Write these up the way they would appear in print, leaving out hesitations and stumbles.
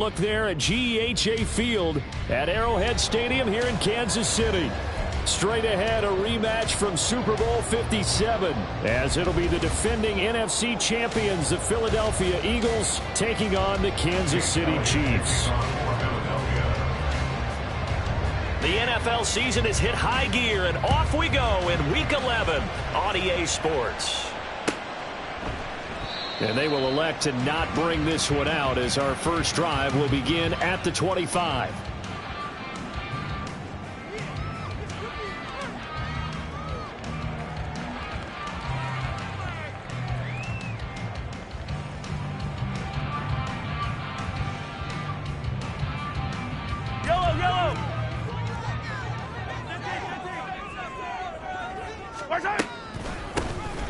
Look there at GEHA Field at Arrowhead Stadium here in Kansas City. Straight ahead, a rematch from Super Bowl 57, as it'll be the defending NFC champions, the Philadelphia Eagles, taking on the Kansas City Chiefs. The NFL season has hit high gear, and off we go in Week 11 on EA Sports. And they will elect to not bring this one out, as our first drive will begin at the 25.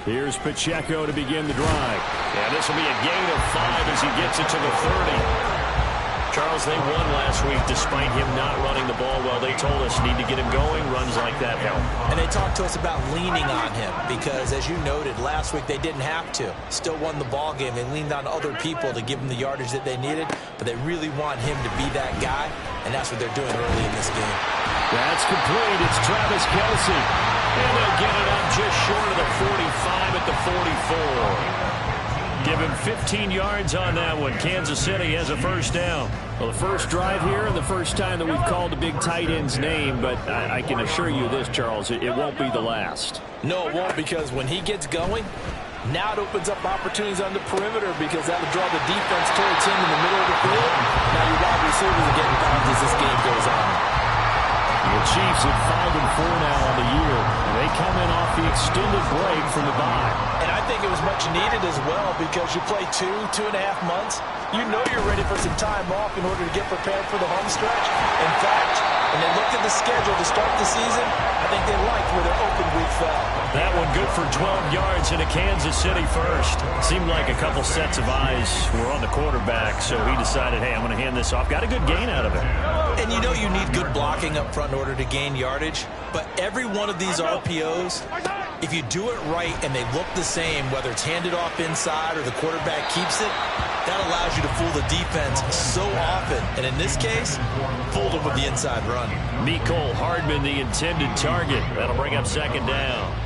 Here's Pacheco to begin the drive. And this will be a gain of 5 as he gets it to the 30. Charles, they won last week despite him not running the ball well. They told us need to get him going. Runs like that help. And they talked to us about leaning on him because, as you noted, last week they didn't have to. Still won the ball game. They leaned on other people to give them the yardage that they needed, but they really want him to be that guy, and that's what they're doing early in this game. That's complete. It's Travis Kelce. And they'll get it up just short of the 45 at the 44. Give him 15 yards on that one. Kansas City has a first down. Well, the first drive here and the first time that we've called a big tight end's name, but I can assure you this, Charles, it won't be the last. No, it won't, because when he gets going, now it opens up opportunities on the perimeter because that would draw the defense towards him in the middle of the field. Now your wide receivers are getting bounds as this game goes on. The Chiefs at 5-4 now on the year. They come in off the extended break from the bye. And I think it was much needed as well because you play 2.5 months. You know you're ready for some time off in order to get prepared for the home stretch. In fact, when they looked at the schedule to start the season, I think they liked where their open week fell. That one good for 12 yards into Kansas City first. Seemed like a couple sets of eyes were on the quarterback, so he decided, hey, I'm going to hand this off. Got a good gain out of it. And you know you need good blocking up front in order to gain yardage, but every one of these RPOs, if you do it right and they look the same, whether it's handed off inside or the quarterback keeps it, that allows you to fool the defense so often. And in this case, fooled them with the inside run. Mecole Hardman, the intended target. That'll bring up second down.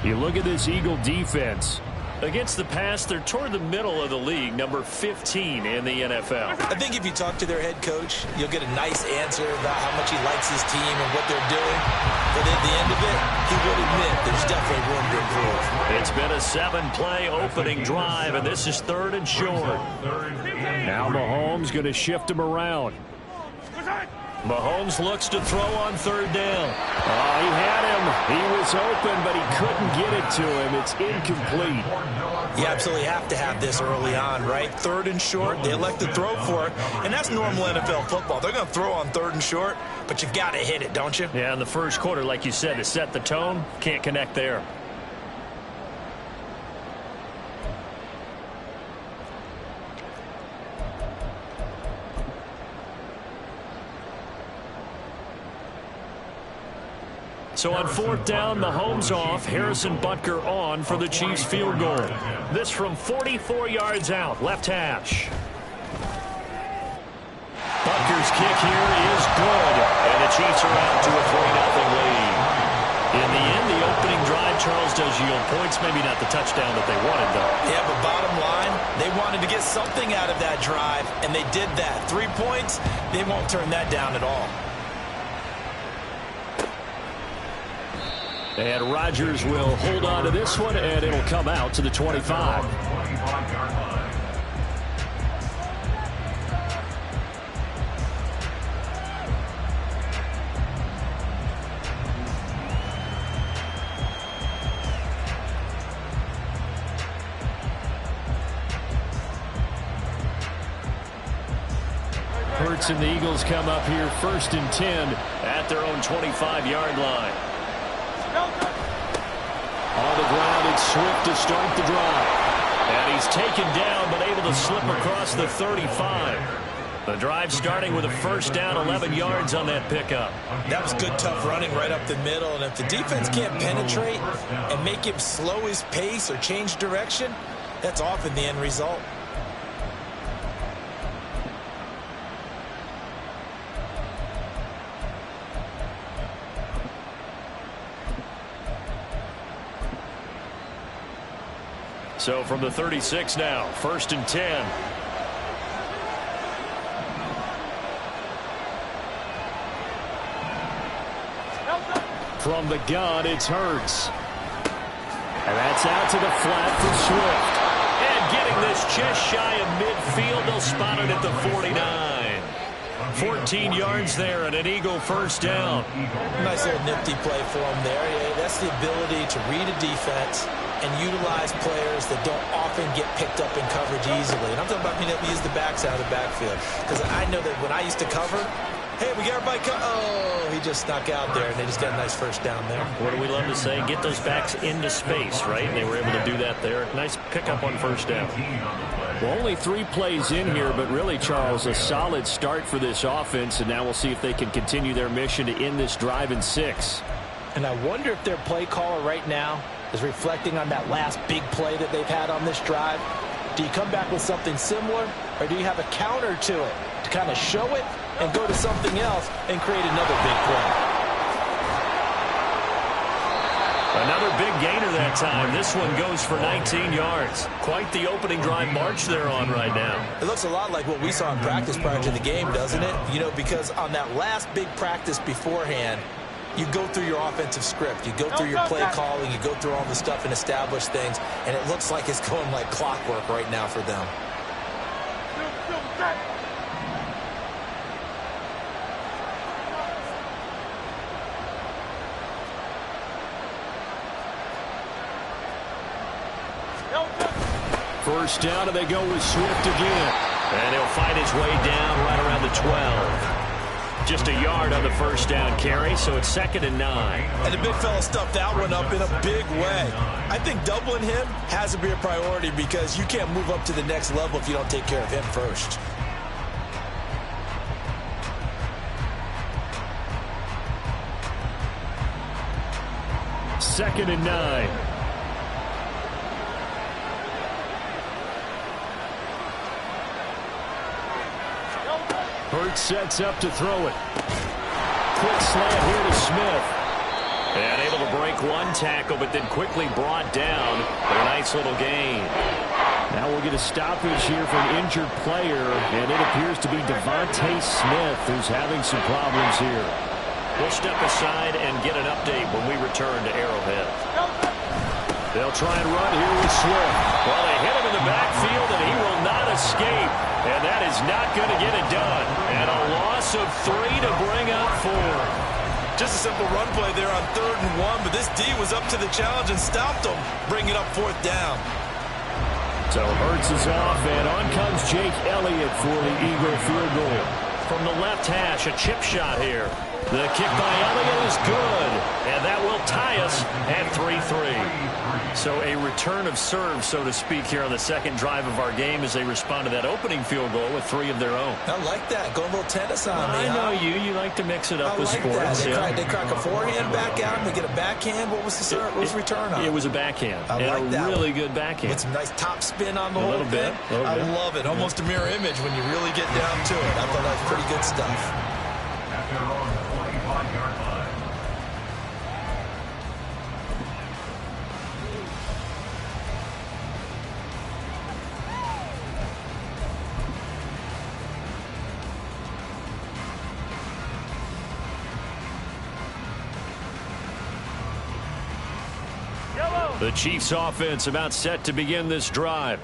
You look at this Eagle defense. Against the pass, they're toward the middle of the league, number 15 in the NFL. I think if you talk to their head coach, you'll get a nice answer about how much he likes his team and what they're doing. But at the end of it, he would admit there's definitely room to improve. It's been a 7-play opening drive, and this is 3rd and short. Now Mahomes going to shift him around. Mahomes looks to throw on 3rd down. Oh, he had him. He was open, but he couldn't get it to him. It's incomplete. You absolutely have to have this early on, right? 3rd and short, they elect to throw for it, and that's normal NFL football. They're going to throw on 3rd and short, but you've got to hit it, don't you? Yeah, in the first quarter, like you said, to set the tone, can't connect there. So on 4th down, Mahomes off, Harrison Butker on for the Chiefs field goal. This from 44 yards out, left hash. Butker's kick here is good, and the Chiefs are out to a 3-0 lead. In the end, the opening drive, Charles, does yield points, maybe not the touchdown that they wanted, though. Yeah, but bottom line, they wanted to get something out of that drive, and they did that. 3 points, they won't turn that down at all. And Rodgers will hold on to this one, and it'll come out to the 25. Hurts and the Eagles come up here 1st and 10 at their own 25-yard line. On the ground, it's Swift to start the drive. And he's taken down, but able to slip across the 35. The drive starting with a first down, 11 yards on that pickup. That was good, tough running right up the middle. And if the defense can't penetrate and make him slow his pace or change direction, that's often the end result. So from the 36 now, 1st and 10. From the gun, it's Hurts. And that's out to the flat for Swift. And getting this just shy of midfield, they'll spot it at the 49. 14 yards there and an Eagle first down. Nice little nifty play for him there. Yeah, that's the ability to read a defense and utilize players that don't often get picked up in coverage easily. And I'm talking about being able to use the backside of the backfield. Because I know that when I used to cover, hey, we got everybody oh, he just snuck out there, and they just got a nice first down there. What do we love to say? Get those backs into space, right? And they were able to do that there. Nice pickup on first down. Well, only 3 plays in here, but really, Charles, a solid start for this offense, and now we'll see if they can continue their mission to end this drive in 6. And I wonder if their play caller right now is reflecting on that last big play that they've had on this drive. Do you come back with something similar, or do you have a counter to it to kind of show it and go to something else and create another big play? Another big gainer that time. This one goes for 19 yards. Quite the opening drive march they're on right now. It looks a lot like what we saw in practice prior to the game, doesn't it? You know, because on that last big practice beforehand, you go through your offensive script. You go through your play calling. You go through all the stuff and establish things. And it looks like it's going like clockwork right now for them. First down, and they go with Swift again. And he'll fight his way down right around the 12. Just a yard on the first down carry, so it's 2nd and 9. And the big fella stuffed that one up in a big way. I think doubling him has to be a priority because you can't move up to the next level if you don't take care of him first. Second and 9. Hurts sets up to throw it. Quick slant here to Smith. And able to break one tackle, but then quickly brought down. But a nice little gain. Now we'll get a stoppage here for an injured player, and it appears to be Devontae Smith who's having some problems here. We'll step aside and get an update when we return to Arrowhead. They'll try and run here with Swift. Well, they hit him in the backfield, and he will not escape. And that is not going to get it done. And a loss of 3 to bring up 4. Just a simple run play there on 3rd and 1, but this D was up to the challenge and stopped him, bringing up 4th down. So Hurts is off, and on comes Jake Elliott for the Eagle field goal. From the left hash, a chip shot here. The kick by Elliott is good, and that will tie us at 3-3. So a return of serve, so to speak, here on the second drive of our game as they respond to that opening field goal with 3 of their own. I like that. Go a little tennis on me. I know you like to mix it up with like sports. That. They crack a forehand back out, and they get a backhand. What was the serve? What was the return on? It was a backhand. I and like a that really one. good backhand. With some nice top spin on the whole little bit. I love it. Almost a mirror image when you really get down to it. I thought that was pretty good stuff. The Chiefs offense about set to begin this drive.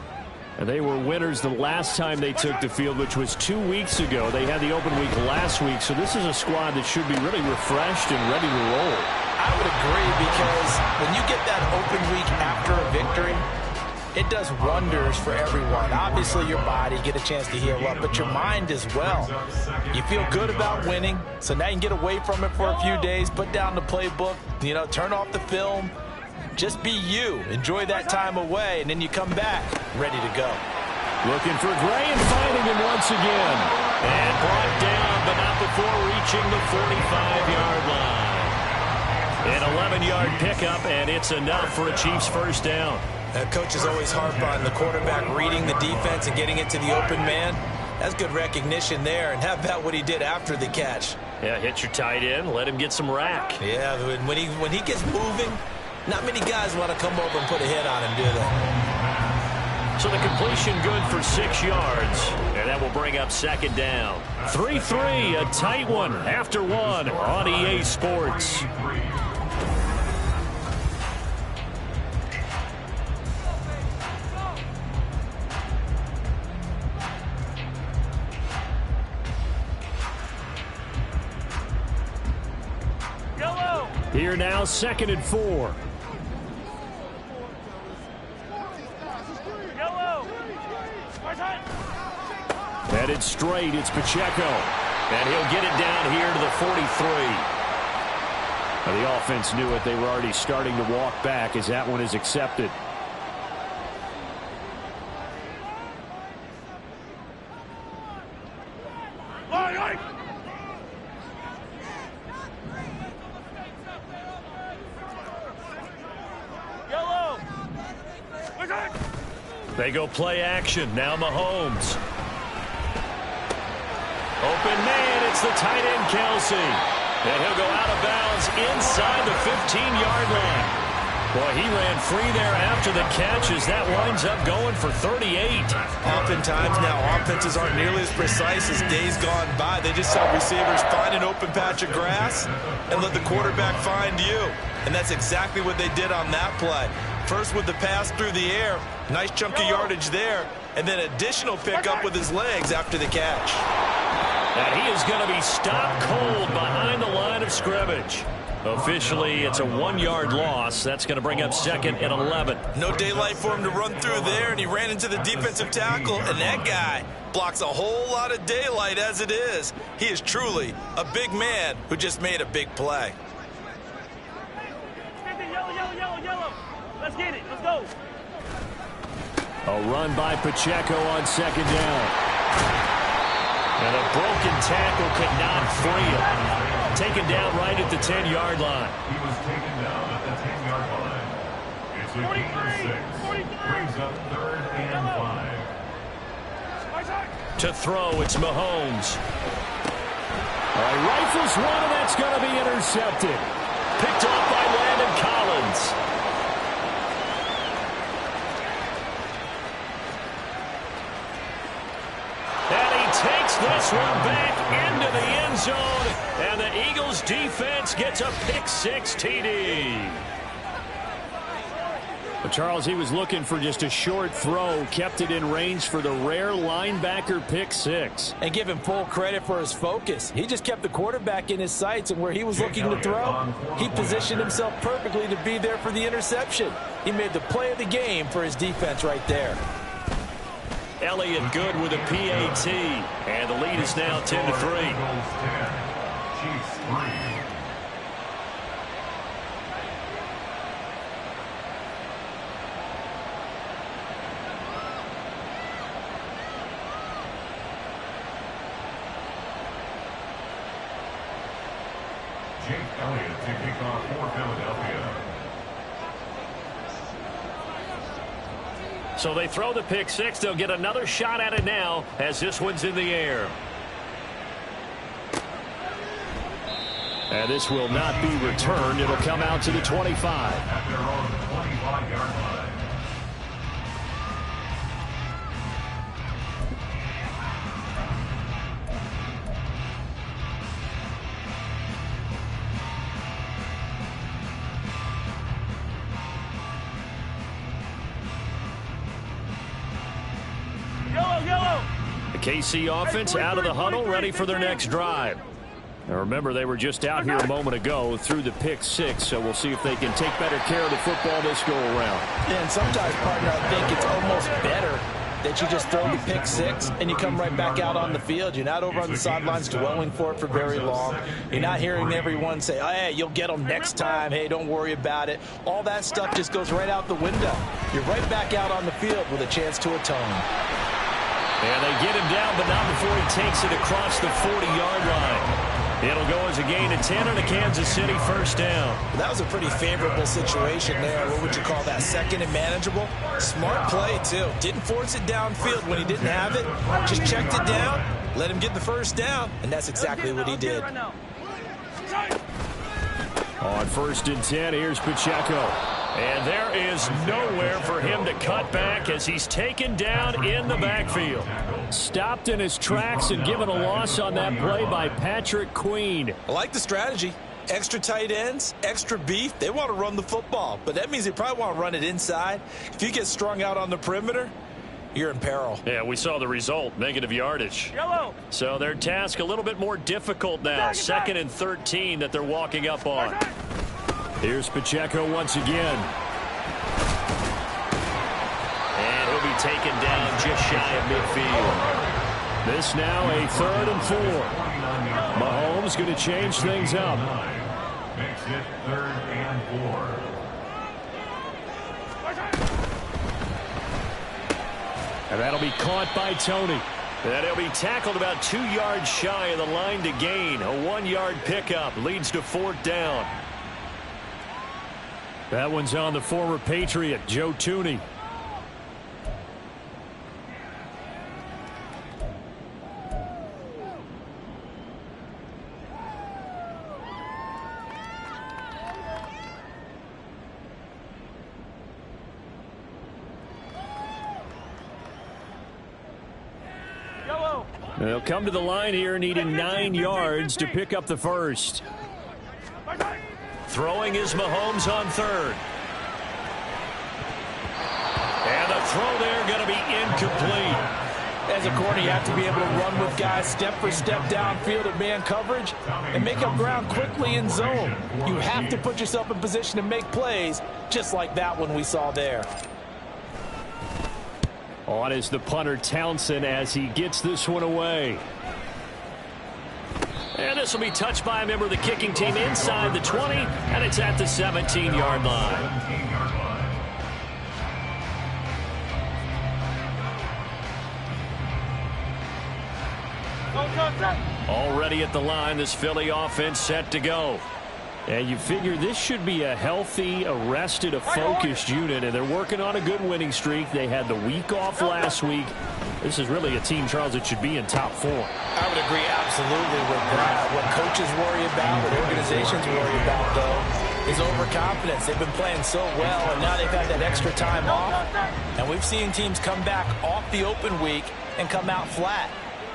And they were winners the last time they took the field, which was 2 weeks ago. They had the open week last week, so this is a squad that should be really refreshed and ready to roll. I would agree, because when you get that open week after a victory, it does wonders for everyone. Obviously, your body, get a chance to heal up, but your mind as well. You feel good about winning, so now you can get away from it for a few days, put down the playbook, turn off the film. Just be you. Enjoy that time away, and then you come back ready to go. Looking for Gray and finding him once again. And brought down, but not before reaching the 45-yard line. An 11-yard pickup, and it's enough for a Chiefs first down. Coaches always harp on the quarterback reading the defense and getting it to the open man. That's good recognition there. And how about what he did after the catch? Yeah, hit your tight end, let him get some rack. Yeah, when he gets moving, not many guys want to come over and put a hit on him, do they? So the completion good for 6 yards, and that will bring up second down. 3-3, a tight one after one on EA Sports. Here now, 2nd and 4. Headed straight, it's Pacheco. And he'll get it down here to the 43. Now, the offense knew it. They were already starting to walk back as that one is accepted. They go play action. Now Mahomes. Open man, it's the tight end Kelsey. And he'll go out of bounds inside the 15-yard line. Boy, he ran free there after the catch as that winds up going for 38. Oftentimes now offenses aren't nearly as precise as days gone by. They just saw receivers find an open patch of grass and let the quarterback find you. And that's exactly what they did on that play. First with the pass through the air, nice chunk of yardage there, and then additional pickup with his legs after the catch. And he is going to be stopped cold behind the line of scrimmage. Officially, it's a 1-yard loss. That's going to bring up 2nd and 11. No daylight for him to run through there, and he ran into the defensive tackle, and that guy blocks a whole lot of daylight as it is. He is truly a big man who just made a big play. Yellow. Let's get it. Let's go. A run by Pacheco on 2nd down. And a broken tackle could not free him. Taken down right at the 10-yard line. He was taken down at the 10-yard line. It's a gain of 6. Brings up 3rd and 5. To throw, it's Mahomes. Rifles one, and that's going to be intercepted. Picked off by Landon Collins. Takes this one back into the end zone, and the Eagles defense gets a pick-6 TD. But Charles, he was looking for just a short throw, kept it in range for the rare linebacker pick-6. And give him full credit for his focus. He just kept the quarterback in his sights, and where he was looking to throw, he positioned himself perfectly to be there for the interception. He made the play of the game for his defense right there. Elliott good with a PAT, and the lead is now 10-3. Jake Elliott to kick off for Philadelphia. So they throw the pick-6. They'll get another shot at it now as this one's in the air. And this will not be returned. It'll come out to the 25. At their own 25-yard line. The KC offense out of the huddle, ready for their next drive. Now remember, they were just out here a moment ago through the pick-6, so we'll see if they can take better care of the football this go-around. Yeah, and sometimes, partner, I think it's almost better that you just throw the pick-6 and you come right back out on the field. You're not over on the sidelines dwelling for it for very long. You're not hearing everyone say, oh, hey, you'll get them next time. Hey, don't worry about it. All that stuff just goes right out the window. You're right back out on the field with a chance to atone. And they get him down, but not before he takes it across the 40-yard line. It'll go as a gain of 10 on a Kansas City first down. That was a pretty favorable situation there. What would you call that? 2nd and manageable? Smart play, too. Didn't force it downfield when he didn't have it. Just checked it down, let him get the first down, and that's exactly what he did. On 1st and 10, here's Pacheco. And there is nowhere for him to cut back as he's taken down in the backfield. Stopped in his tracks and given a loss on that play by Patrick Queen. I like the strategy. Extra tight ends, extra beef. They want to run the football, but that means they probably want to run it inside. If you get strung out on the perimeter, you're in peril. Yeah, we saw the result, negative yardage. Yellow. So their task a little bit more difficult now. 2nd and 13 that they're walking up on. Here's Pacheco once again. And he'll be taken down just shy of midfield. This now a 3rd and 4. Mahomes going to change things up. Makes it 3rd and 4. And that'll be caught by Tony. And he'll be tackled about 2 yards shy of the line to gain. A 1-yard pickup leads to 4th down. That one's on the former Patriot, Joe Thuney. They'll come to the line here needing 9 yards to pick up the first. Throwing is Mahomes on 3rd. And the throw there going to be incomplete. As a corner, you have to be able to run with guys step for step downfield at man coverage and make up ground quickly in zone. You have to put yourself in position to make plays, just like that one we saw there. On is the punter Townsend as he gets this one away. And this will be touched by a member of the kicking team inside the 20, and it's at the 17-yard line. Already at the line, this Philly offense set to go. And you figure this should be a healthy, arrested, a focused unit, and they're working on a good winning streak. They had the week off last week. This is really a team, Charles, that should be in top 4. I would agree absolutely with that. What coaches worry about, what organizations worry about, though, is overconfidence. They've been playing so well, and now they've had that extra time off. And we've seen teams come back off the open week and come out flat.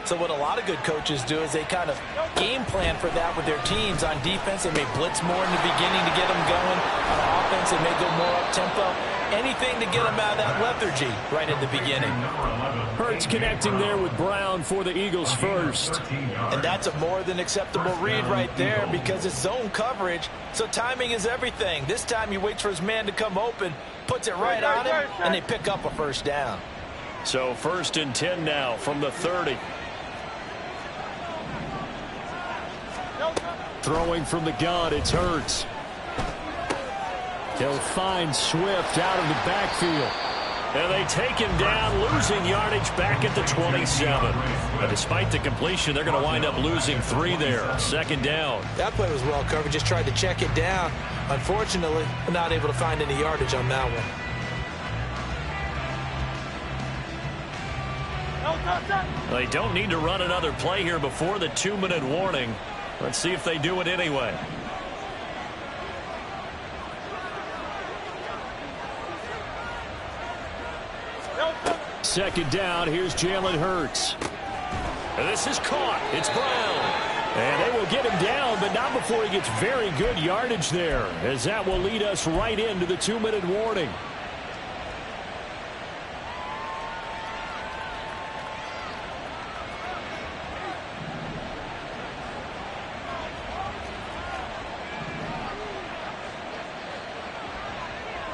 So what a lot of good coaches do is they kind of game plan for that with their teams. On defense, they may blitz more in the beginning to get them going. On offense, they may go more up-tempo. Anything to get them out of that lethargy right at the beginning. Hurts connecting there with Brown for the Eagles first. And that's a more than acceptable read right there because it's zone coverage, so timing is everything. This time he waits for his man to come open, puts it right on him, and they pick up a first down. So 1st and 10 now from the 30. Throwing from the gun, it's Hurts. They'll find Swift out of the backfield. And they take him down, losing yardage back at the 27. But despite the completion, they're going to wind up losing 3 there. 2nd down. That play was well covered. Just tried to check it down. Unfortunately, not able to find any yardage on that one. They don't need to run another play here before the 2-minute warning. Let's see if they do it anyway. Second down, here's Jalen Hurts. And this is caught. It's Brown. And they will get him down, but not before he gets very good yardage there, as that will lead us right into the 2-minute warning.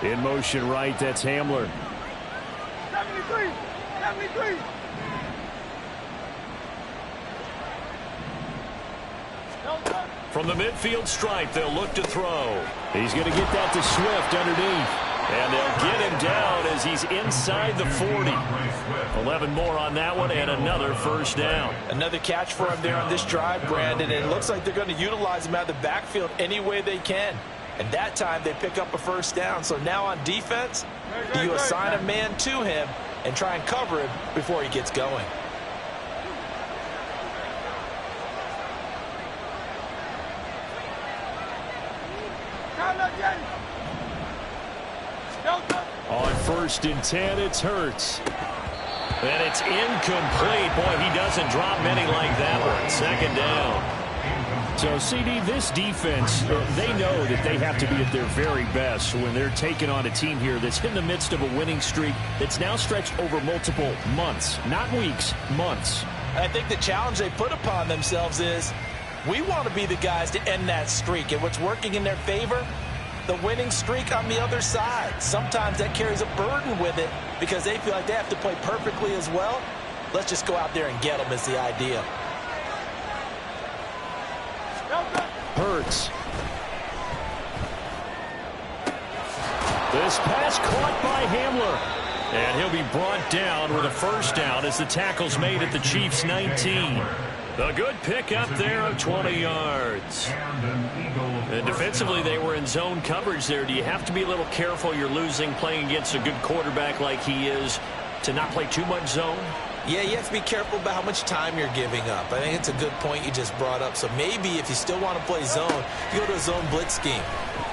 In motion right, that's Hamler. 73! 73! From the midfield stripe, they'll look to throw. He's going to get that to Swift underneath. And they'll get him down as he's inside the 40. 11 more on that one and another first down. Another catch for him there on this drive, Brandon. And it looks like they're going to utilize him out of the backfield any way they can. And that time they pick up a first down. So now on defense, do you assign a man to him and try and cover him before he gets going? 1st and 10, it's Hurts. And it's incomplete. Boy, he doesn't drop many like that one. 2nd down. So, CD, this defense, they know that they have to be at their very best when they're taking on a team here that's in the midst of a winning streak that's now stretched over multiple months, not weeks, months. I think the challenge they put upon themselves is we want to be the guys to end that streak. And what's working in their favor? The winning streak on the other side. Sometimes that carries a burden with it because they feel like they have to play perfectly as well. Let's just go out there and get them is the idea. Hurts. This pass caught by Hamler. And he'll be brought down with a 1st down as the tackle's made at the Chiefs' 19. A good pickup there of 20 yards. And defensively, they were in zone coverage there. Do you have to be a little careful? You're losing playing against a good quarterback like he is to not play too much zone? Yeah, you have to be careful about how much time you're giving up. I think it's a good point you just brought up. So maybe if you still want to play zone, you go to a zone blitz scheme.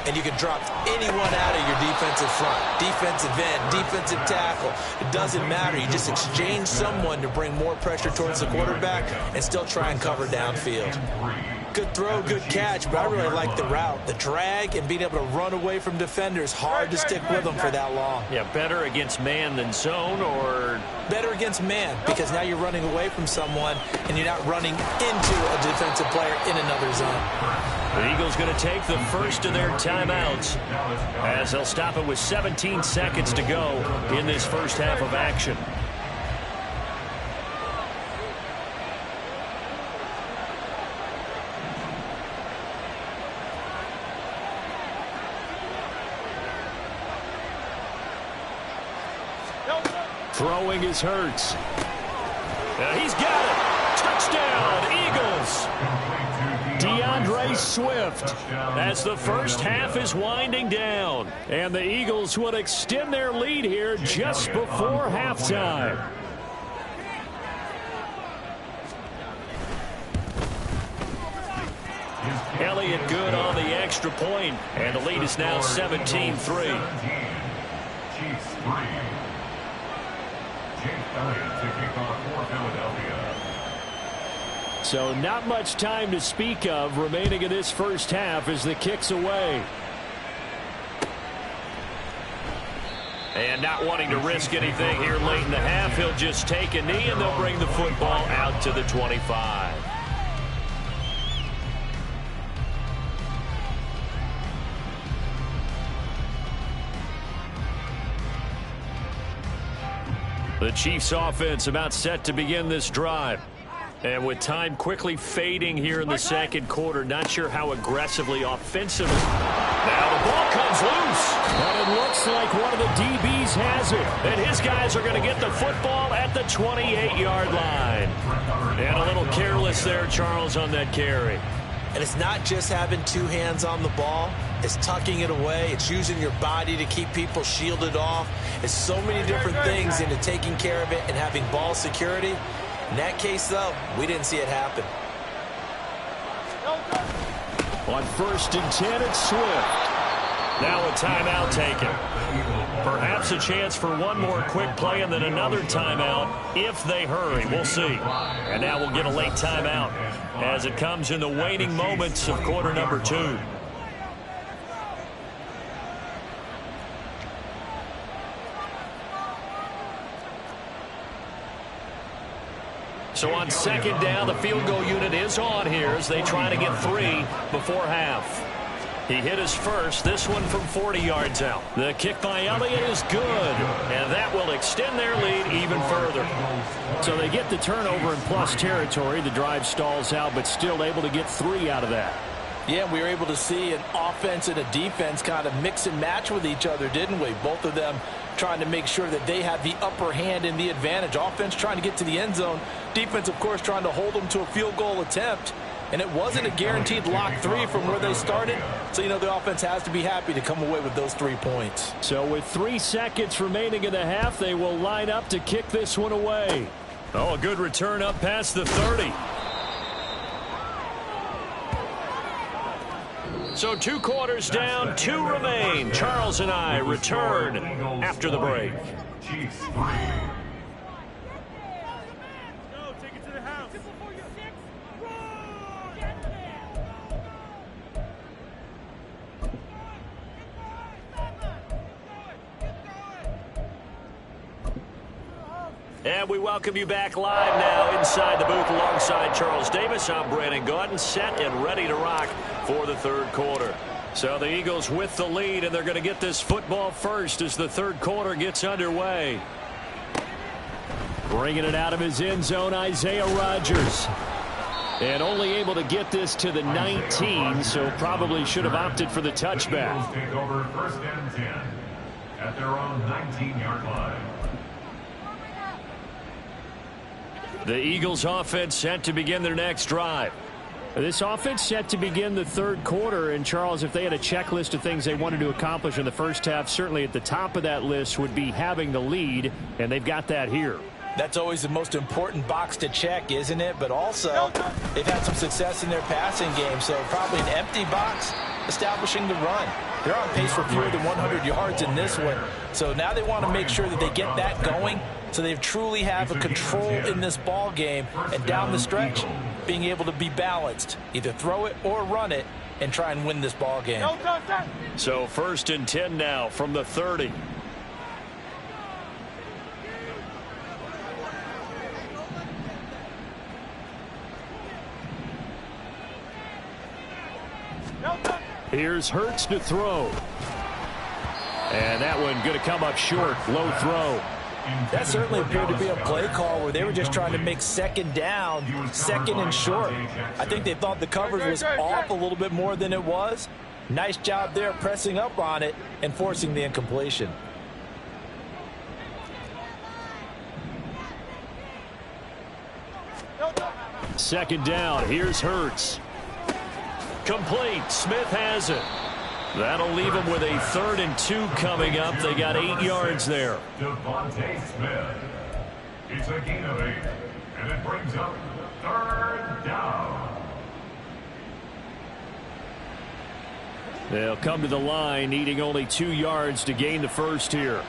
And you can drop anyone out of your defensive front, defensive end, defensive tackle. It doesn't matter. You just exchange someone to bring more pressure towards the quarterback and still try and cover downfield. Good throw, good catch, but I really like the route. The drag and being able to run away from defenders, hard to stick with them for that long. Yeah, better against man than zone, or? Better against man, because now you're running away from someone and you're not running into a defensive player in another zone. The Eagles going to take the first of their timeouts as they'll stop it with 17 seconds to go in this first half of action. Throwing is Hurts. He's got it. Touchdown, Eagles. DeAndre Swift. As the first half is winding down. And the Eagles would extend their lead here just before halftime. Elliott good on the extra point, and the lead is now 17-3. Chiefs 3. Jake Elliott to kick off for Philadelphia. So not much time to speak of remaining in this first half as the kick's away. And not wanting to risk anything here late in the half, he'll just take a knee and they'll bring the football out to the 25. The Chiefs offense about set to begin this drive. And with time quickly fading here in the second quarter, not sure how aggressively offensively. Now the ball comes loose. But it looks like one of the DBs has it. And his guys are going to get the football at the 28-yard line. And a little careless there, Charles, on that carry. And it's not just having two hands on the ball. It's tucking it away. It's using your body to keep people shielded off. It's so many different things into taking care of it and having ball security. In that case, though, we didn't see it happen. On 1st and 10, it's Swift. Now a timeout taken. Perhaps a chance for one more quick play and then another timeout if they hurry. We'll see. And now we'll get a late timeout as it comes in the waning moments of quarter number 2. So on second down, the field goal unit is on here as they try to get 3 before half. He hit his first, this one from 40 yards out. The kick by Elliott is good, and that will extend their lead even further. So they get the turnover in plus territory. The drive stalls out, but still able to get 3 out of that. Yeah, we were able to see an offense and a defense kind of mix and match with each other, didn't we? Both of them trying to make sure that they had the upper hand and the advantage. Offense trying to get to the end zone. Defense, of course, trying to hold them to a field goal attempt. And it wasn't a guaranteed lock 3 from where they started. So, you know, the offense has to be happy to come away with those 3 points. So with 3 seconds remaining in the half, they will line up to kick this one away. Oh, a good return up past the 30. So 2 quarters down, 2 remain. Charles and I return after the break. Chiefs 3. And we welcome you back live now inside the booth alongside Charles Davis. I'm Brandon Gaudin, set and ready to rock for the 3rd quarter. So the Eagles with the lead, and they're going to get this football first as the 3rd quarter gets underway. Bringing it out of his end zone, Isaiah Rodgers. And only able to get this to the 19, so probably should have opted for the touchback. Eagles take over 1st and 10 at their own 19-yard line. The Eagles offense set to begin their next drive. This offense set to begin the 3rd quarter. And, Charles, if they had a checklist of things they wanted to accomplish in the first half, certainly at the top of that list would be having the lead, and they've got that here. That's always the most important box to check, isn't it? But also, they've had some success in their passing game, so probably an empty box establishing the run. They're on pace for fewer than 100 yards in this one. So now they want to make sure that they get that going so they truly have a control in this ball game and down the stretch being able to be balanced. Either throw it or run it and try and win this ball game. So 1st and 10 now from the 30. Here's Hurts to throw. And that one going to come up short. Low throw. That certainly appeared to be a play call where they were just trying to make 2nd down, 2nd and short. I think they thought the coverage was off a little bit more than it was. Nice job there pressing up on it and forcing the incompletion. Second down. Here's Hurts. Complete. Smith has it. That'll leave them with a 3rd and 2 coming up. They got 8 yards there. Devontae Smith. It's a gain of 8, and it brings up 3rd down. They'll come to the line, needing only 2 yards to gain the first here.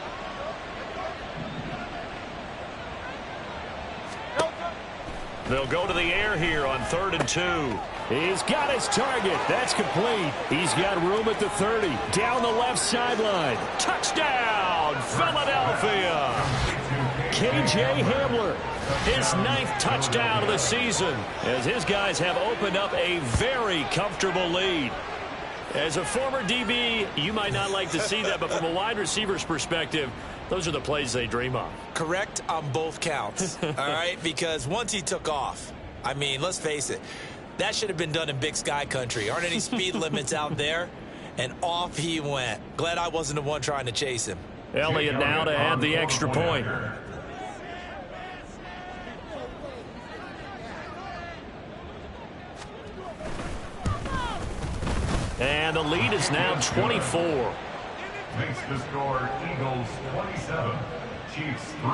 They'll go to the air here on 3rd and 2. He's got his target. That's complete. He's got room at the 30. Down the left sideline. Touchdown, Philadelphia. KJ Hamler. His 9th touchdown of the season as his guys have opened up a very comfortable lead. As a former DB, you might not like to see that, but from a wide receiver's perspective, those are the plays they dream of. Correct on both counts, all right? Because once he took off, I mean, let's face it, that should have been done in Big Sky country. Aren't any speed limits out there? And off he went. Glad I wasn't the one trying to chase him. Elliott now to add the extra point. And the lead is now 24. Makes the score Eagles 27, Chiefs 3.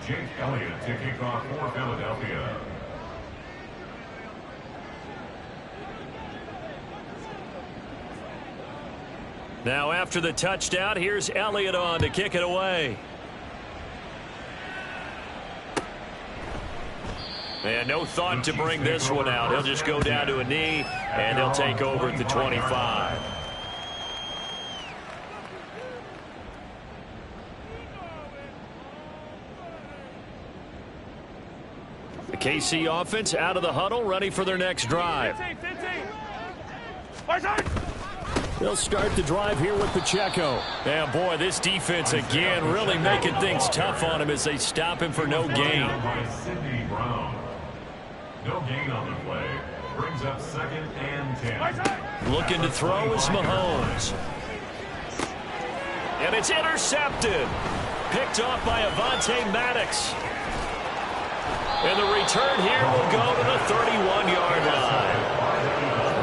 Jake Elliott to kick off for Philadelphia. Now after the touchdown, here's Elliott on to kick it away. And no thought to bring this one out. He'll just go down to a knee, and he'll take over at the 25. The KC offense out of the huddle, ready for their next drive. They'll start the drive here with Pacheco. And boy, this defense again really making things tough on him as they stop him for no gain. By Sidney Brown. No gain on the play. Brings up 2nd and 10. Looking to throw is Mahomes. And it's intercepted. Picked off by Avonte Maddox. And the return here will go to the 31-yard line.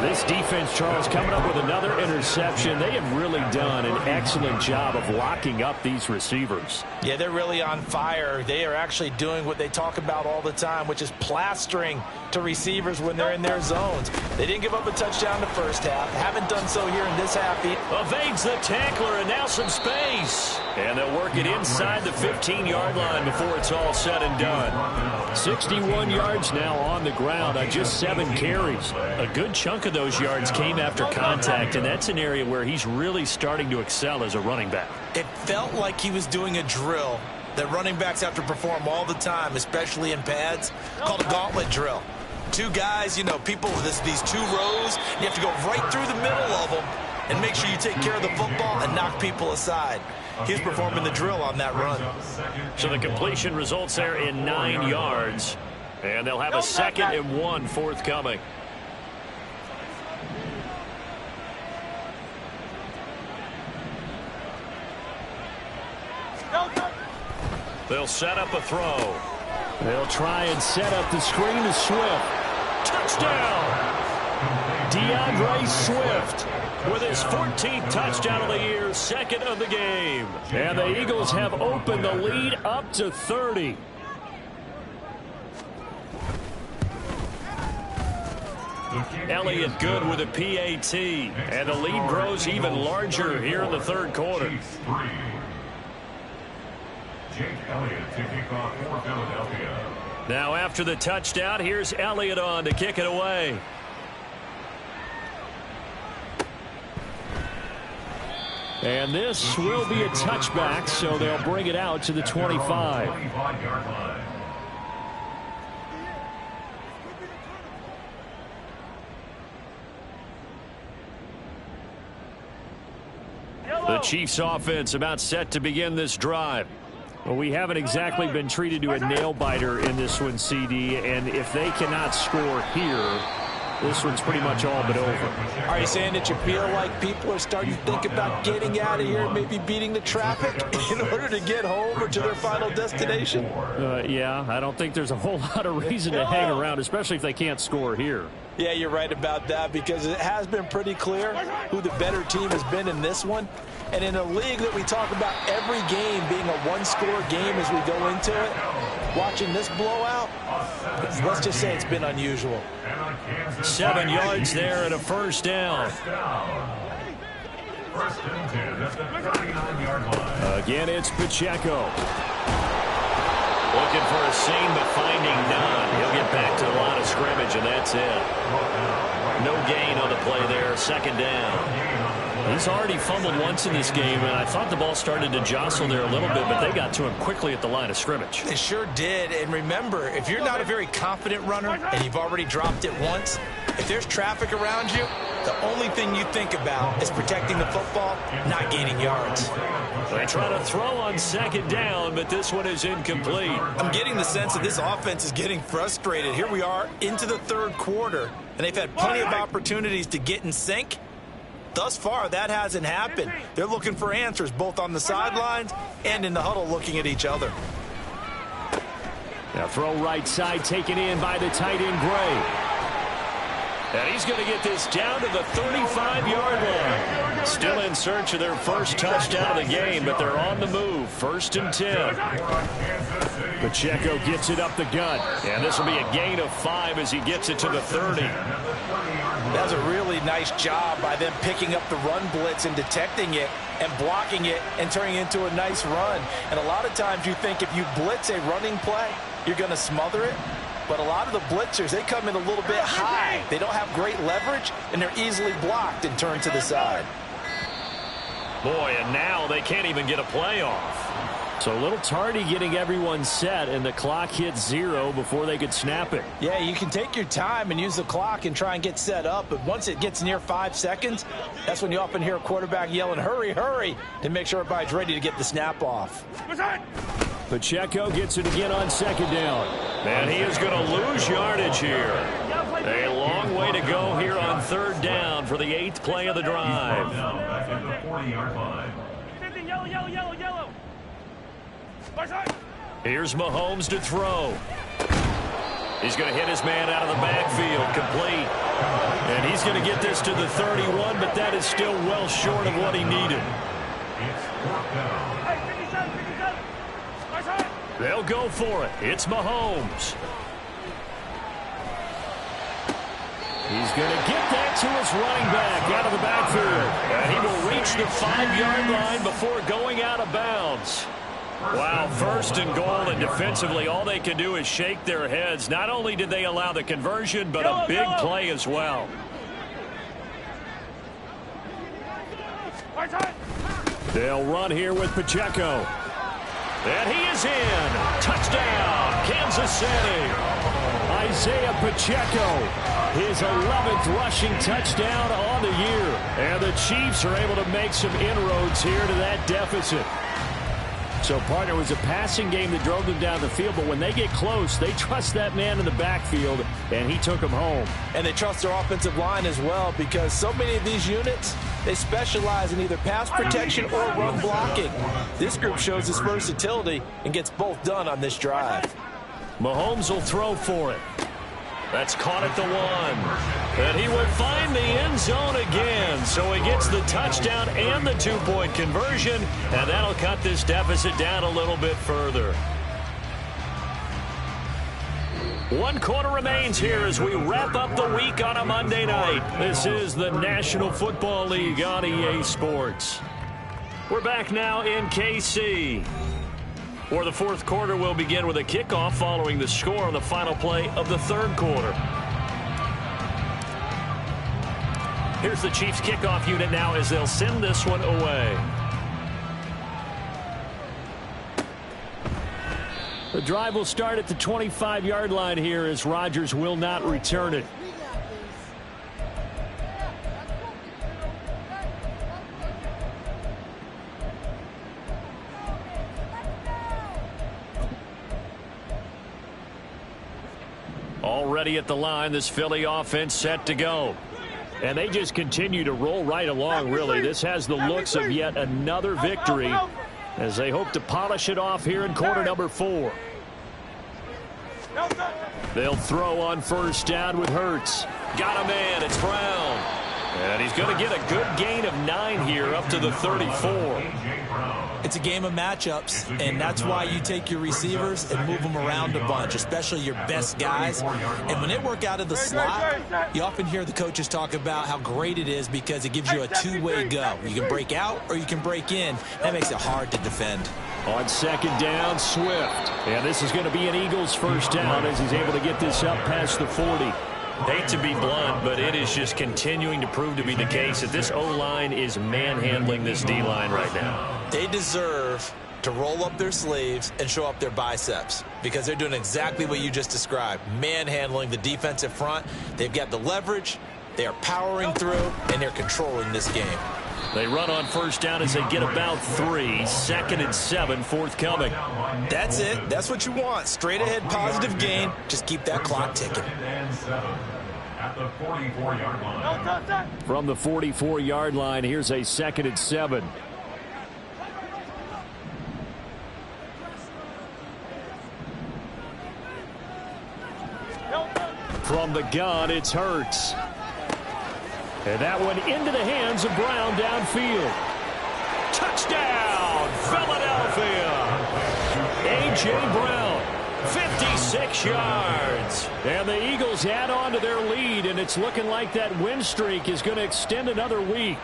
This defense, Charles, coming up with another interception. They have really done an excellent job of locking up these receivers. Yeah, they're really on fire. They are actually doing what they talk about all the time, which is plastering to receivers when they're in their zones. They didn't give up a touchdown the first half. Haven't done so here in this half. Evades the tackler, and now some space. And they'll work it inside the 15-yard line before it's all said and done. 61 yards now on the ground on just 7 carries. A good chunk of those yards came after contact, and that's an area where he's really starting to excel as a running back. It felt like he was doing a drill that running backs have to perform all the time, especially in pads, called a gauntlet drill. 2 guys, you know, people, these 2 rows, you have to go right through the middle of them and make sure you take care of the football and knock people aside. He's performing the drill on that run. So the completion results there in 9 yards, and they'll have a 2nd and 1 forthcoming. They'll set up a throw. They'll try and set up the screen to Swift. Touchdown! DeAndre Swift with his 14th touchdown of the year, 2nd of the game. And the Eagles have opened the lead up to 30. Elliott good with a PAT. And the lead grows even larger here in the 3rd quarter. Jake Elliott to kick off for Philadelphia. Now after the touchdown, here's Elliott on to kick it away. And this will be a touchback, so they'll bring it out to the 25. 25-yard line. The Chiefs offense about set to begin this drive. Well, we haven't exactly been treated to a nail-biter in this one, CD, and if they cannot score here, this one's pretty much all but over. Are you saying that you feel like people are starting to think about getting out of here, maybe beating the traffic in order to get home or to their final destination? Yeah, I don't think there's a whole lot of reason to hang around, especially if they can't score here. Yeah, you're right about that, because it has been pretty clear who the better team has been in this one. And in a league that we talk about every game being a one-score game as we go into it, watching this blowout, let's just say it's been unusual. 7 yards there and a first down. First and 10 at the 39-yard line. Again, it's Pacheco. Looking for a seam, but finding none. He'll get back to the line of scrimmage, and that's it. No gain on the play there. 2nd down. He's already fumbled once in this game, and I thought the ball started to jostle there a little bit, but they got to him quickly at the line of scrimmage. They sure did. And remember, if you're not a very confident runner and you've already dropped it once, if there's traffic around you, the only thing you think about is protecting the football, not gaining yards. They try to throw on 2nd down, but this one is incomplete. I'm getting the sense that this offense is getting frustrated. Here we are into the 3rd quarter, and they've had plenty of opportunities to get in sync. Thus far, that hasn't happened. They're looking for answers both on the sidelines and in the huddle looking at each other. Now throw right side taken in by the tight end Gray. And he's going to get this down to the 35-yard line. Still in search of their first touchdown of the game, but they're on the move. 1st and 10. Pacheco gets it up the gut. And this will be a gain of 5 as he gets it to the 30. That's a really nice job by them picking up the run blitz and detecting it and blocking it and turning it into a nice run. And a lot of times you think if you blitz a running play, you're going to smother it. But a lot of the blitzers, they come in a little bit high. They don't have great leverage, and they're easily blocked and turned to the side. Boy, and now they can't even get a play off. So a little tardy getting everyone set, and the clock hits 0 before they could snap it. Yeah, you can take your time and use the clock and try and get set up, but once it gets near 5 seconds, that's when you often hear a quarterback yelling, hurry, hurry, to make sure everybody's ready to get the snap off. Pacheco gets it again on 2nd down. And he is going to lose yardage here. A long way to go here on 3rd down for the 8th play of the drive. Back at the 40-yard line. Here's Mahomes to throw. He's going to hit his man out of the backfield, complete. And he's going to get this to the 31, but that is still well short of what he needed. They'll go for it. It's Mahomes. He's going to get that to his running back out of the backfield. And he will reach the 5-yard line before going out of bounds. Wow, 1st and goal, and defensively all they can do is shake their heads. Not only did they allow the conversion, but a big play as well. They'll run here with Pacheco. And he is in. Touchdown, Kansas City. Isaiah Pacheco, his 11th rushing touchdown on the year. And the Chiefs are able to make some inroads here to that deficit. So, partner, it was a passing game that drove them down the field, but when they get close, they trust that man in the backfield, and he took them home. And they trust their offensive line as well, because so many of these units, they specialize in either pass protection or run blocking. This group shows its versatility and gets both done on this drive. Mahomes will throw for it. That's caught at the 1. And he will find the end zone again. So he gets the touchdown and the 2-point conversion. And that'll cut this deficit down a little bit further. 1 quarter remains here as we wrap up the week on a Monday night. This is the National Football League on EA Sports. We're back now in KC. For the 4th quarter, we'll begin with a kickoff following the score on the final play of the 3rd quarter. Here's the Chiefs kickoff unit now as they'll send this one away. The drive will start at the 25-yard line here as Rodgers will not return it. Already at the line, this Philly offense set to go. And they just continue to roll right along, really. This has the looks of yet another victory as they hope to polish it off here in quarter number 4. They'll throw on 1st down with Hurts. Got a man, it's Brown. And he's going to get a good gain of 9 here up to the 34. It's a game of matchups, and that's why you take your receivers and move them around a bunch, especially your best guys. And when they work out of the slot, you often hear the coaches talk about how great it is because it gives you a two-way go. You can break out or you can break in. That makes it hard to defend. On 2nd down, Swift. And this is going to be an Eagles 1st down as he's able to get this up past the 40. Hate to be blunt, but it is just continuing to prove to be the case that this O-line is manhandling this D-line right now. They deserve to roll up their sleeves and show up their biceps because they're doing exactly what you just described, manhandling the defensive front. They've got the leverage, they are powering through, and they're controlling this game. They run on 1st down as they get about 3. 2nd and 7 forthcoming. That's it. That's what you want. Straight ahead positive gain. Just keep that clock ticking. At the 44-yard line. From the 44-yard line, here's a 2nd and 7. From the gun, it's Hurts. And that one into the hands of Brown downfield. Touchdown, Philadelphia. A.J. Brown, 56 yards. And the Eagles add on to their lead, and it's looking like that win streak is going to extend another week.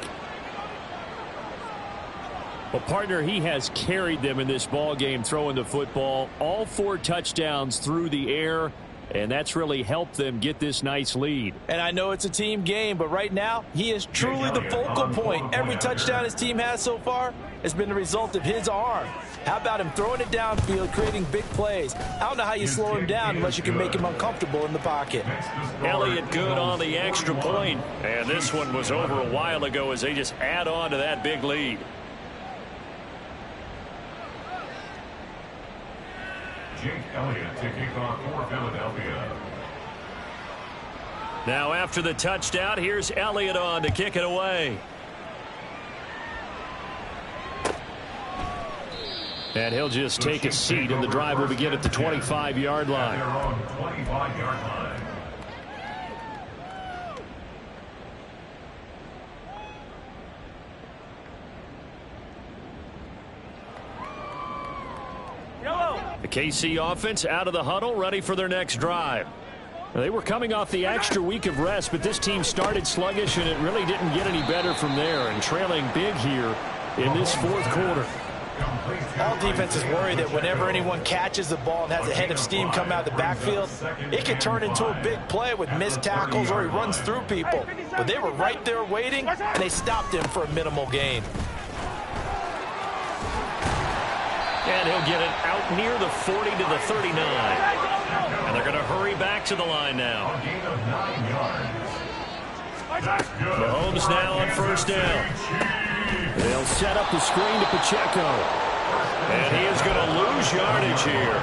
Well, partner, he has carried them in this ball game throwing the football. All 4 touchdowns through the air. And that's really helped them get this nice lead. And I know it's a team game, but right now, he is truly the focal point. Every touchdown his team has so far has been the result of his arm. How about him throwing it downfield, creating big plays? I don't know how you slow him down unless you can make him uncomfortable in the pocket. Elliott good on the extra point. And this one was over a while ago as they just add on to that big lead. Jake Elliott to kick off for Philadelphia. Now after the touchdown, here's Elliott on to kick it away. And he'll just take a seat, and the drive will begin at the 25-yard line. Their own 25-yard line. The KC offense out of the huddle, ready for their next drive. They were coming off the extra week of rest, but this team started sluggish, and it really didn't get any better from there, and trailing big here in this fourth quarter. All defenses worry that whenever anyone catches the ball and has a head of steam come out of the backfield, it can turn into a big play with missed tackles or he runs through people. But they were right there waiting, and they stopped him for a minimal gain. And he'll get it out near the 40 to the 39. And they're going to hurry back to the line now. A gain of 9 yards. Mahomes now on first down. They'll set up the screen to Pacheco. And he is going to lose yardage here.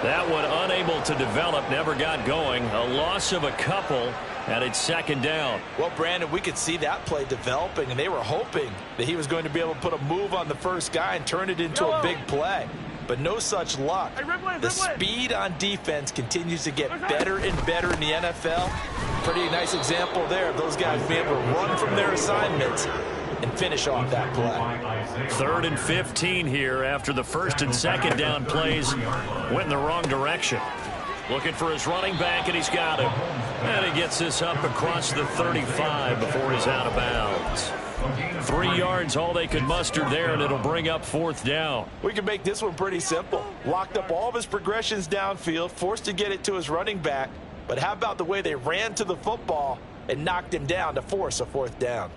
That one unable to develop, never got going. A loss of a couple, and it's second down. Well, Brandon, we could see that play developing, and they were hoping that he was going to be able to put a move on the first guy and turn it into a big play. But no such luck. The speed on defense continues to get better and better in the NFL. Pretty nice example there of those guys being able to run from their assignments and finish off that play. 3rd and 15 here after the first and second down plays went in the wrong direction. Looking for his running back, and he's got him. And he gets this up across the 35 before he's out of bounds. 3 yards, all they could muster there, and it'll bring up 4th down. We can make this one pretty simple. Locked up all of his progressions downfield, forced to get it to his running back. But how about the way they ran to the football and knocked him down to force a 4th down?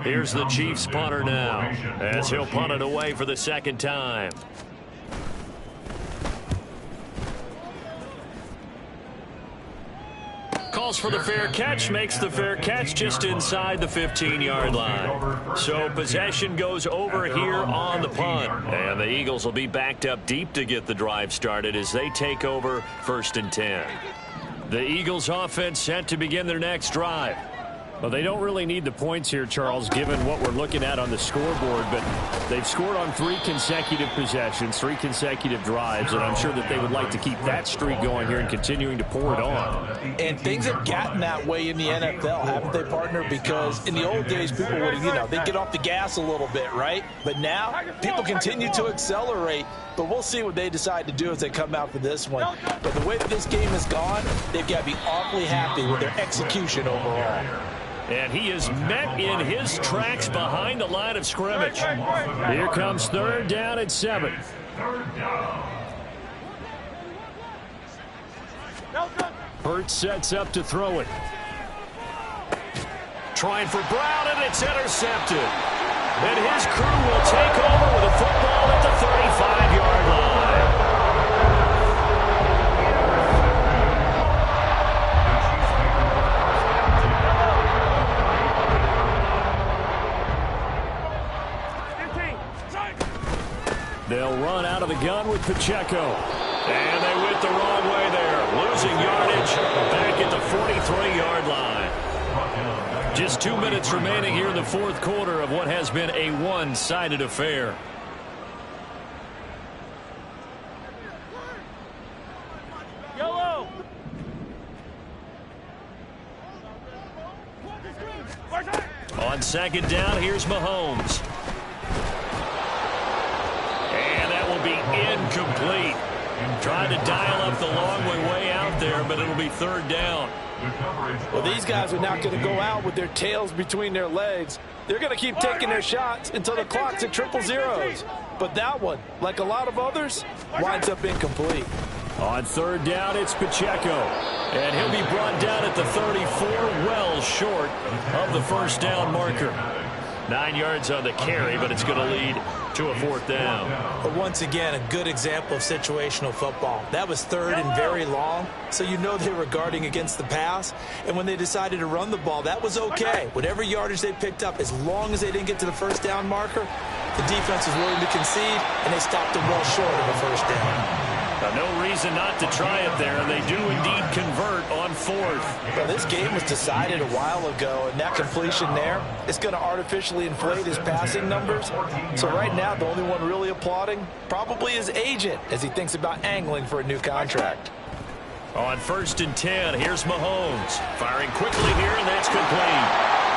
Here's the Chiefs punter now, as he'll punt it away for the second time. Calls for the fair catch, makes the fair catch just inside the 15-yard line. So possession goes over here on the punt. And the Eagles will be backed up deep to get the drive started as they take over 1st and 10. The Eagles offense set to begin their next drive. Well, they don't really need the points here, Charles, given what we're looking at on the scoreboard, but they've scored on 3 consecutive possessions, 3 consecutive drives, and I'm sure that they would like to keep that streak going here and continuing to pour it on. And things have gotten that way in the NFL, haven't they, partner? Because in the old days, people would, they get off the gas a little bit, right? But now, people continue to accelerate, but we'll see what they decide to do as they come out for this one. But the way that this game has gone, they've got to be awfully happy with their execution overall. And he is met in his tracks behind the line of scrimmage. Here comes 3rd down and 7. 3rd down. Hurts sets up to throw it. Trying for Brown, and it's intercepted. And his crew will take over with a football at the 35-yard line. They'll run out of the gun with Pacheco. And they went the wrong way there. Losing yardage back at the 43-yard line. Just 2 minutes remaining here in the fourth quarter of what has been a one-sided affair. Yellow. On 2nd down, here's Mahomes. Be incomplete. Tried to dial up the long way out there, but it'll be 3rd down. Well, these guys are not going to go out with their tails between their legs. They're going to keep taking their shots until the clock's at 000. But that one, like a lot of others, winds up incomplete. On 3rd down, it's Pacheco. And he'll be brought down at the 34, well short of the 1st down marker. 9 yards on the carry, but it's going to lead to a 4th down. But once again, a good example of situational football. That was 3rd and very long, so you know they were guarding against the pass. And when they decided to run the ball, that was okay. Whatever yardage they picked up, as long as they didn't get to the 1st down marker, the defense was willing to concede, and they stopped them well short of a 1st down. No reason not to try it there. They do indeed convert on 4th. Well, this game was decided a while ago, and that completion there is going to artificially inflate his passing numbers. So right now, the only one really applauding probably his agent as he thinks about angling for a new contract. On 1st and 10, here's Mahomes. Firing quickly here, and that's complete.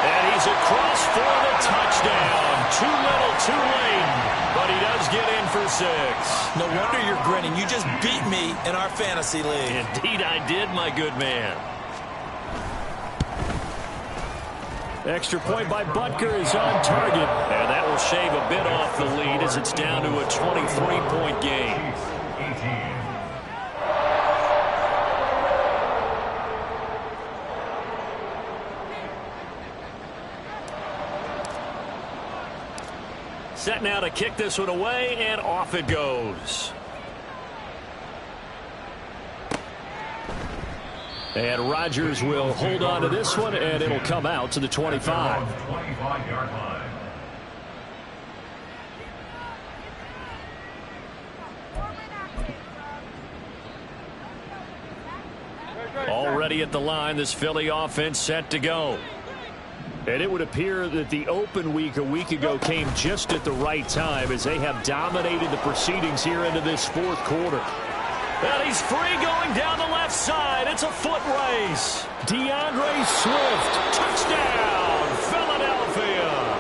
And he's across for the touchdown. Too little, too late. But he does get in for 6. No wonder you're grinning. You just beat me in our fantasy league. Indeed I did, my good man. Extra point by Butker is on target. And that will shave a bit off the lead as it's down to a 23-point game. 18. Set now to kick this one away, and off it goes. And Rodgers will hold on to this one, and it'll come out to the 25. 25-yard line. Already at the line, this Philly offense set to go. And it would appear that the open week a week ago came just at the right time as they have dominated the proceedings here into this 4th quarter. And he's free going down the left side. It's a foot race. DeAndre Swift. Touchdown, Philadelphia.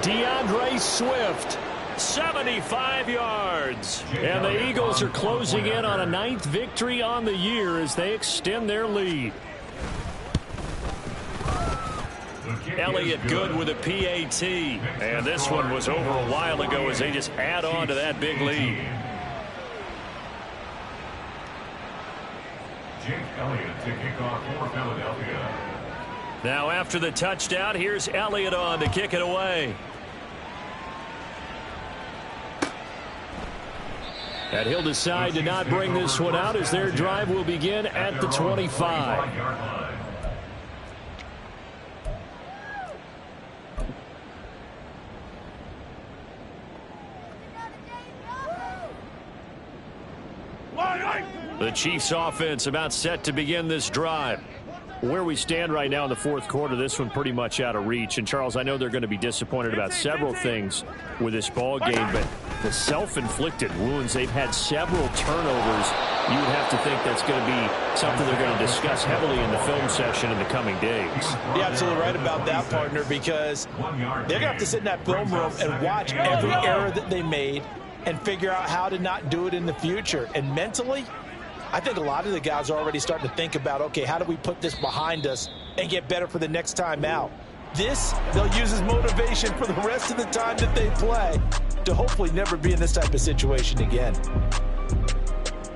DeAndre Swift. 75 yards. And the Eagles are closing in on a 9th victory on the year as they extend their lead. Elliott good with a PAT. And this one was over a while ago as they just add on to that big lead. Jake Elliott to kick off for Philadelphia. Now after the touchdown, here's Elliott on to kick it away. And he'll decide to not bring this one out as their drive will begin at the 25. The Chiefs offense about set to begin this drive. Where we stand right now in the 4th quarter, this one pretty much out of reach. And, Charles, I know they're going to be disappointed about several things with this ball game, but the self-inflicted wounds, they've had several turnovers. You would have to think that's going to be something they're going to discuss heavily in the film session in the coming days. You're absolutely right about that, partner, because they're going to have to sit in that film room and watch every error that they made and figure out how to not do it in the future. And mentally, I think a lot of the guys are already starting to think about, okay, how do we put this behind us and get better for the next time out? This, they'll use as motivation for the rest of the time that they play to hopefully never be in this type of situation again.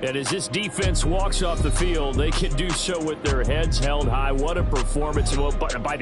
And as this defense walks off the field, they can do so with their heads held high. What a performance. Well, by